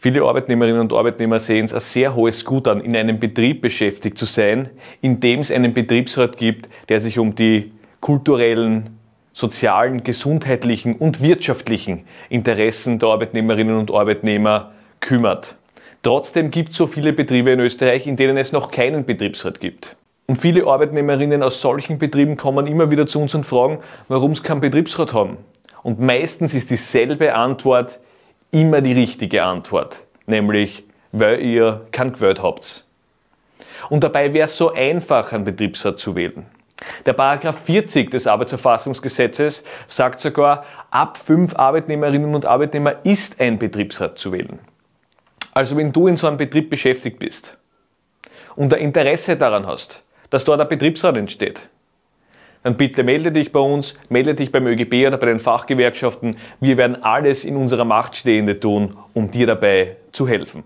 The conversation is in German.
Viele Arbeitnehmerinnen und Arbeitnehmer sehen es als sehr hohes Gut an, in einem Betrieb beschäftigt zu sein, in dem es einen Betriebsrat gibt, der sich um die kulturellen, sozialen, gesundheitlichen und wirtschaftlichen Interessen der Arbeitnehmerinnen und Arbeitnehmer kümmert. Trotzdem gibt es so viele Betriebe in Österreich, in denen es noch keinen Betriebsrat gibt. Und viele Arbeitnehmerinnen aus solchen Betrieben kommen immer wieder zu uns und fragen, warum sie keinen Betriebsrat haben. Und meistens ist dieselbe Antwort immer die richtige Antwort, nämlich, weil ihr kein Geld habt. Und dabei wäre es so einfach, einen Betriebsrat zu wählen. Der Paragraph 40 des Arbeitsverfassungsgesetzes sagt sogar, ab 5 Arbeitnehmerinnen und Arbeitnehmer ist ein Betriebsrat zu wählen. Also wenn du in so einem Betrieb beschäftigt bist und ein Interesse daran hast, dass dort ein Betriebsrat entsteht, dann bitte melde dich bei uns, melde dich beim ÖGB oder bei den Fachgewerkschaften. Wir werden alles in unserer Macht Stehende tun, um dir dabei zu helfen.